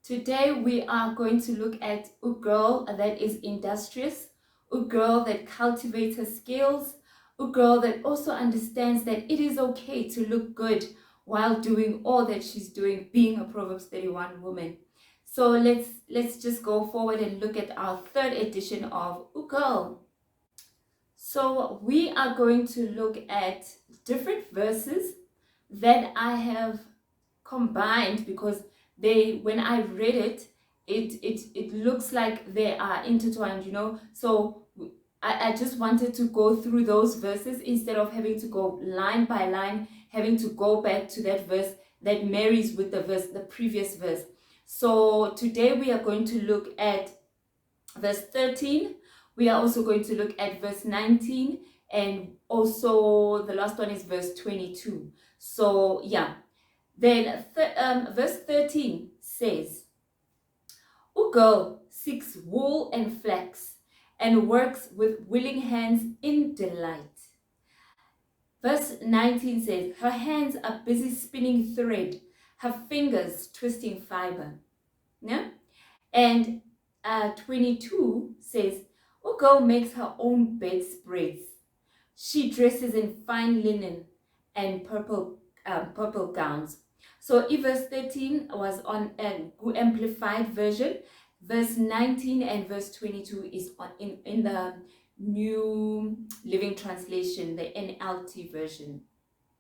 Today we are going to look at uGal that is industrious, uGal that cultivates her skills, uGal that also understands that it is okay to look good while doing all that she's doing, being a Proverbs 31 woman. So let's just go forward and look at our third edition of uGal. So we are going to look at different verses that I have combined because when I read it, it looks like they are intertwined, So I just wanted to go through those verses instead of having to go line by line, having to go back to that verse that marries with the previous verse. So today we are going to look at verse 13. We are also going to look at verse 19, and also the last one is verse 22. So yeah. Then verse 13 says, uGal seeks wool and flax and works with willing hands in delight. Verse 19 says, her hands are busy spinning thread, her fingers twisting fiber. Yeah? And 22 says, uGal makes her own bedspreads. She dresses in fine linen and purple gowns. So if verse 13 was on an amplified version, verse 19 and verse 22 is on in the New Living Translation, the NLT version,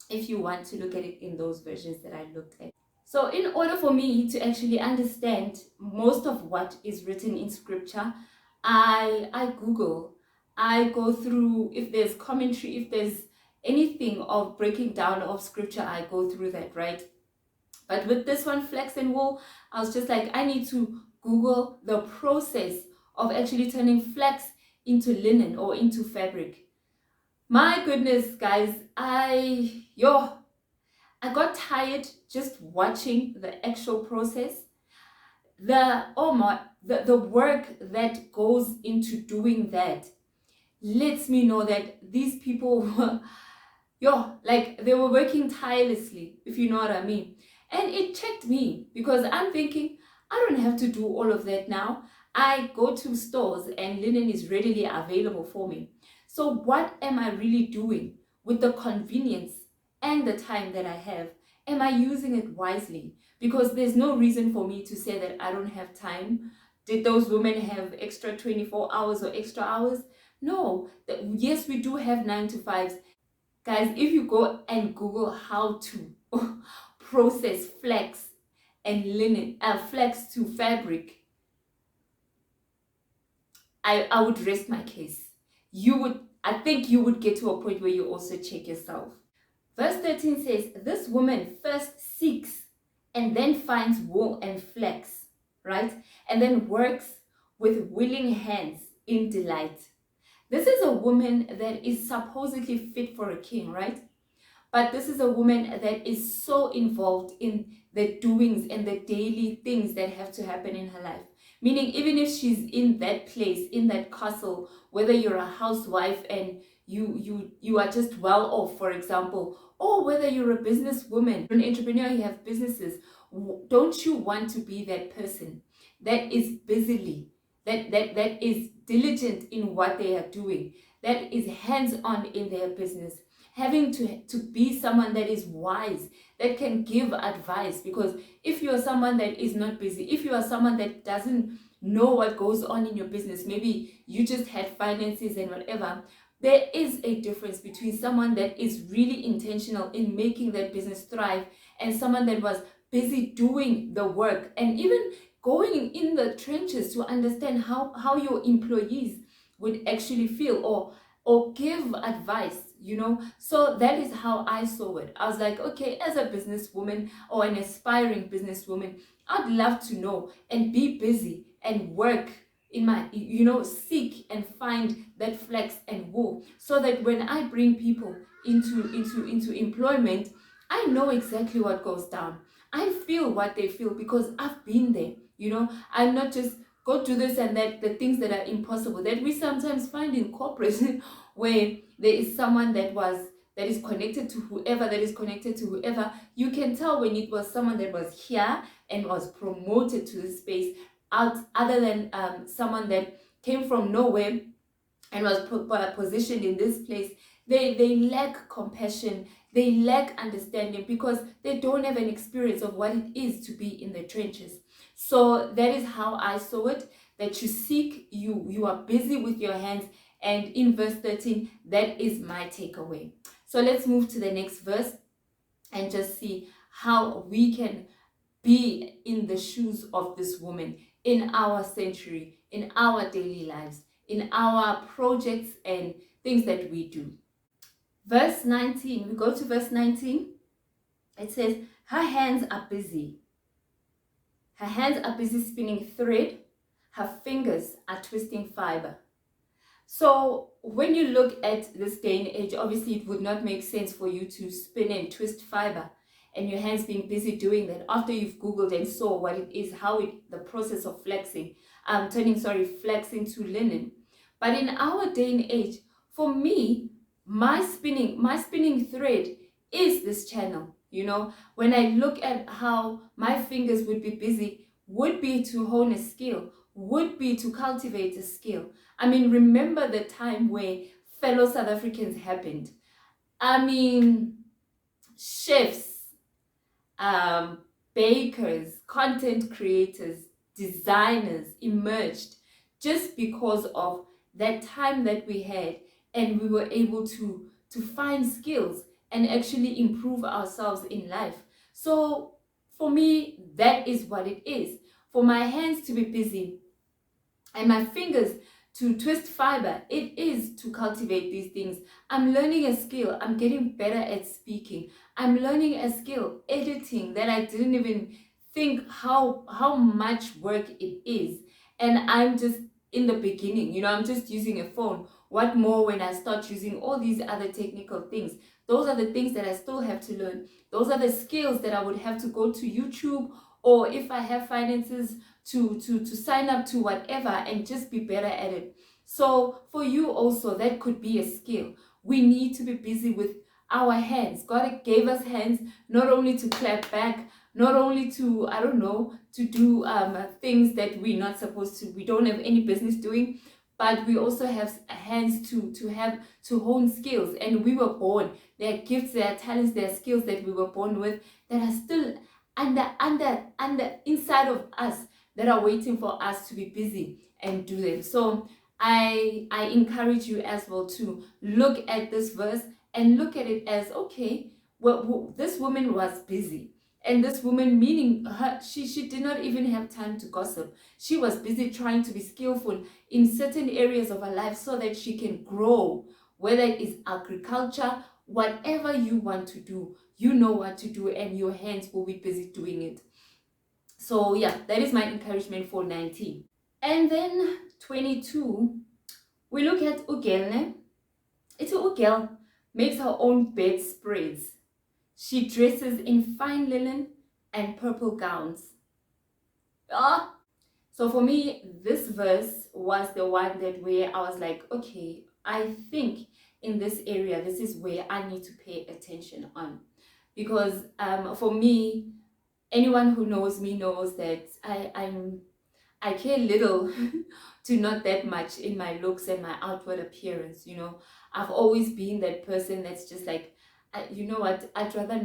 if you want to look at it in those versions that I looked at. So in order for me to actually understand most of what is written in scripture, I Google, I go through, if there's commentary, if there's anything of breaking down of scripture, I go through that, right? But with this one, flax and wool, I was just like, I need to Google the process of actually turning flax into linen or into fabric. My goodness, guys, I got tired just watching the actual process. The work that goes into doing that lets me know that these people were, they were working tirelessly, if you know what I mean. And it checked me because I'm thinking, I don't have to do all of that now. I go to stores and linen is readily available for me. So what am I really doing with the convenience and the time that I have? Am I using it wisely? Because there's no reason for me to say that I don't have time. Did those women have extra 24 hours or extra hours? No. Yes, we do have 9 to 5s. Guys, if you go and Google how to process flax and linen, flax to fabric, I would rest my case. I think you would get to a point where you also check yourself. Verse 13 says, this woman first seeks and then finds wool and flax, right? And then works with willing hands in delight. This is a woman that is supposedly fit for a king, right? But this is a woman that is so involved in the doings and the daily things that have to happen in her life. Meaning, even if she's in that place, in that castle, whether you're a housewife and you are just well off, for example, or whether you're a businesswoman, an entrepreneur, you have businesses, don't you want to be that person that is that is diligent in what they are doing, that is hands-on in their business, having to be someone that is wise, that can give advice? Because if you are someone that is not busy, if you are someone that doesn't know what goes on in your business, maybe you just had finances and whatever, there is a difference between someone that is really intentional in making that business thrive and someone that was busy doing the work and even going in the trenches to understand how your employees would actually feel or give advice, So that is how I saw it. I was like, okay, as a businesswoman or an aspiring businesswoman, I'd love to know and be busy and work in my, seek and find that flax and wool, so that when I bring people into employment, I know exactly what goes down. I feel what they feel because I've been there. I'm not just go do this and that, the things that are impossible that we sometimes find in corporate where there is someone that that is connected to whoever, that is connected to whoever, you can tell when it was someone that was here and was promoted to the space, other than someone that came from nowhere and was positioned in this place. They lack compassion, they lack understanding, because they don't have an experience of what it is to be in the trenches. So that is how I saw it, that you seek, you are busy with your hands. And in verse 13, that is my takeaway. So let's move to the next verse and just see how we can be in the shoes of this woman in our century, in our daily lives, in our projects and things that we do. Verse 19, we go to verse 19. It says, her hands are busy. Her hands are busy spinning thread. Her fingers are twisting fiber. So when you look at this day and age, obviously it would not make sense for you to spin and twist fiber and your hands being busy doing that after you've Googled and saw what it is, the process of flexing to linen. But in our day and age, for me, my spinning thread is this channel. When I look at how my fingers would be busy, would be to hone a skill, would be to cultivate a skill. I mean, remember the time where fellow South Africans happened. I mean, chefs, bakers, content creators, designers emerged just because of that time that we had, and we were able to find skills and actually improve ourselves in life. So for me, that is what it is. For my hands to be busy and my fingers to twist fiber, it is to cultivate these things. I'm learning a skill. I'm getting better at speaking. I'm learning a skill, editing, that I didn't even think how much work it is. And I'm just in the beginning, I'm just using a phone. What more when I start using all these other technical things? Those are the things that I still have to learn. Those are the skills that I would have to go to YouTube, or if I have finances, to sign up to whatever and just be better at it. So for you also, that could be a skill. We need to be busy with our hands. God gave us hands not only to clap back, not only to, to do things that we're not supposed to, we don't have any business doing, but we also have hands to hone skills. And we were born, there are gifts, there are talents, there are skills that we were born with that are still under inside of us, that are waiting for us to be busy and do them. So I encourage you as well to look at this verse and look at it as, okay, well, this woman was busy. And this woman, meaning her, she did not even have time to gossip. She was busy trying to be skillful in certain areas of her life so that she can grow, whether it is agriculture, whatever you want to do, you know what to do, and your hands will be busy doing it. So yeah, that is my encouragement for 19. And then 22, we look at uGal. It's uGal makes her own bedspreads. She dresses in fine linen and purple gowns. So for me, this verse was the one that where I was like, okay, I think in this area, this is where I need to pay attention on. Because for me, anyone who knows me knows that I care little to not that much in my looks and my outward appearance. I've always been that person that's just like, you know what, I'd rather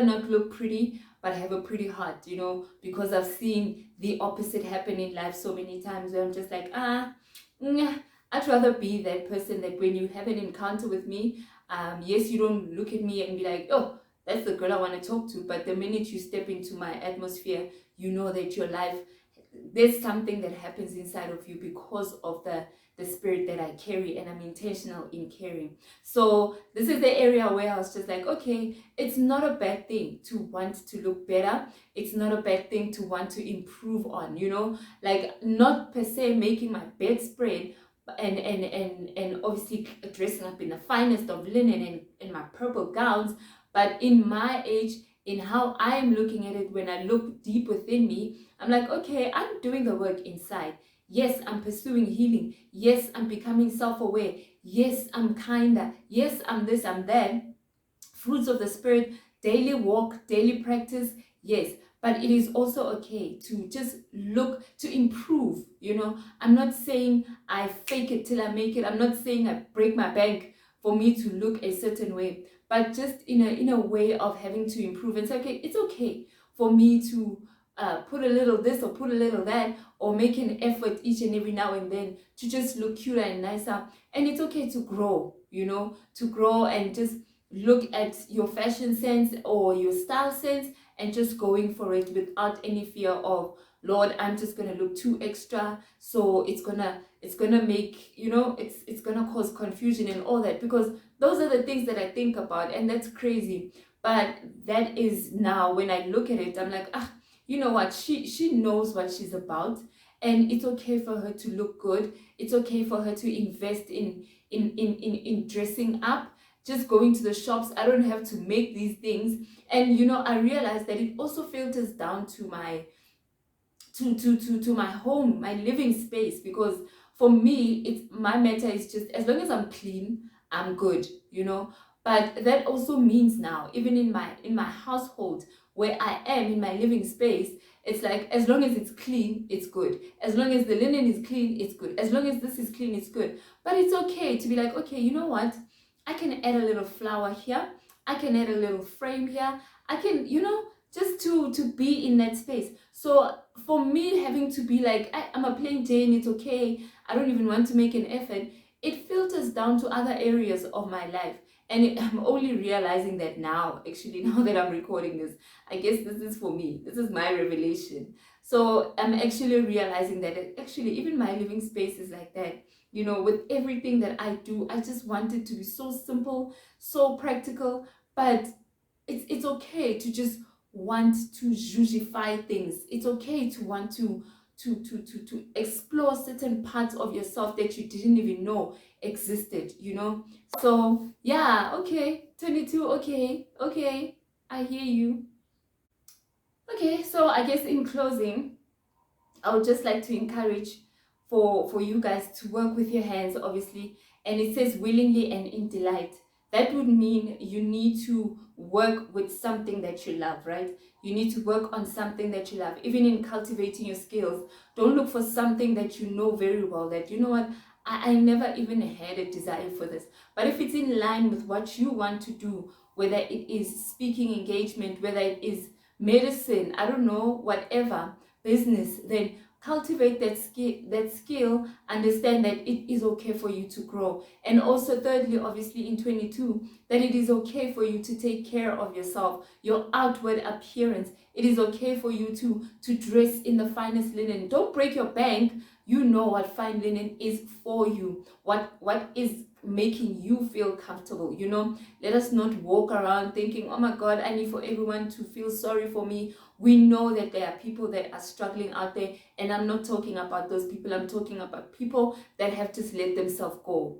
not look pretty but have a pretty heart, because I've seen the opposite happen in life so many times, where I'm just like, I'd rather be that person that when you have an encounter with me, yes, you don't look at me and be like, oh, that's the girl I want to talk to, but the minute you step into my atmosphere, you know that your life, there's something that happens inside of you because of the spirit that I carry, and I'm intentional in caring. So this is the area where I was just like, okay, it's not a bad thing to want to look better. It's not a bad thing to want to improve on, like not per se making my bedspread and obviously dressing up in the finest of linen and my purple gowns, but in my age, in how I am looking at it, when I look deep within me, I'm like, okay, I'm doing the work inside. Yes, I'm pursuing healing. Yes, I'm becoming self-aware. Yes, I'm kinder. Yes, I'm this, I'm that. Fruits of the Spirit, daily walk, daily practice, yes. But it is also okay to just look to improve. I'm not saying I fake it till I make it. I'm not saying I break my bank for me to look a certain way, but just in a way of having to improve and say, okay, it's okay for me to put a little this or put a little that, or make an effort each and every now and then to just look cuter and nicer. And it's okay to grow, to grow and just look at your fashion sense or your style sense and just going for it without any fear of, Lord, I'm just gonna look too extra, so it's gonna make, it's gonna cause confusion and all that, because those are the things that I think about, and that's crazy. But that is, now when I look at it, I'm like, you know what, she knows what she's about, and it's okay for her to look good. It's okay for her to invest in dressing up, just going to the shops. I don't have to make these things. And I realized that it also filters down to my to my home, my living space, because for me, it's my matter is just, as long as I'm clean, I'm good. But that also means now, even in my household, where I am in my living space, it's like, as long as it's clean, it's good. As long as the linen is clean, it's good. As long as this is clean, it's good. But it's okay to be like, okay, you know what, I can add a little flower here, I can add a little frame here, I can, just to be in that space. So for me, having to be like, I'm a plain Jane, it's okay, I don't even want to make an effort, it filters down to other areas of my life. And I'm only realizing that now, actually, now that I'm recording this. I guess this is for me, this is my revelation. So I'm actually realizing that actually even my living space is like that. With everything that I do, I just want it to be so simple, so practical. But it's okay to just want to judgify things. It's okay to want to explore certain parts of yourself that you didn't even know existed. So yeah, okay, 22, okay, I hear you. Okay, so I guess in closing, I would just like to encourage for you guys to work with your hands, obviously. And it says willingly and in delight. That would mean you need to work with something that you love, right? You need to work on something that you love. Even in cultivating your skills, don't look for something that you know very well, that, you know what, I never even had a desire for this. But if it's in line with what you want to do, whether it is speaking engagement, whether it is medicine, I don't know, whatever, business, then cultivate that skill, understand that it is okay for you to grow. And also thirdly, obviously in 22, that it is okay for you to take care of yourself, your outward appearance. It is okay for you to dress in the finest linen. Don't break your bank. You know what fine linen is for you, what is making you feel comfortable. Let us not walk around thinking, oh my God, I need for everyone to feel sorry for me. We know that there are people that are struggling out there, and I'm not talking about those people. I'm talking about people that have just let themselves go,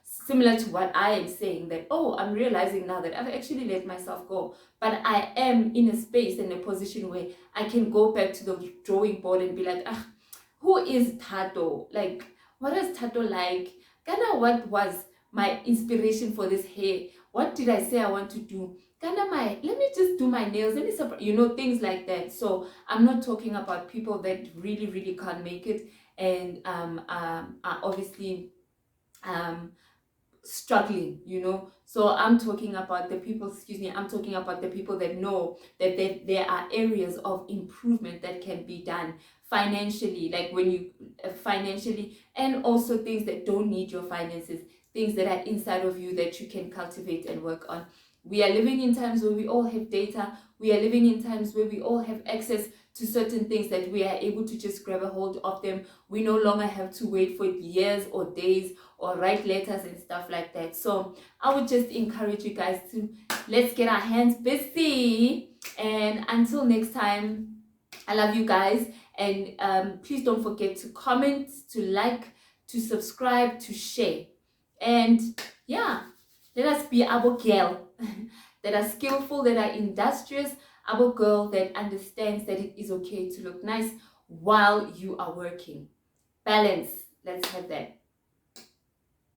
similar to what I am saying, that, oh, I'm realizing now that I've actually let myself go, but I am in a space and a position where I can go back to the drawing board and be like, who is Tato? Like, what is Tato like? Kinda, what was my inspiration for this hair? What did I say I want to do? Let me just do my nails, let me things like that. So I'm not talking about people that really, really can't make it and are obviously struggling. So I'm talking about the people, I'm talking about the people that know that there are areas of improvement that can be done financially, like when you financially, and also things that don't need your finances, things that are inside of you that you can cultivate and work on. We are living in times where we all have data. We are living in times where we all have access to certain things, that we are able to just grab a hold of them. We no longer have to wait for years or days or write letters and stuff like that. So I would just encourage you guys to, let's get our hands busy. And until next time, I love you guys. And please don't forget to comment, to like, to subscribe, to share. And yeah, let us be our girl that are skillful, that are industrious, our girl that understands that it is okay to look nice while you are working. Balance. Let's have that.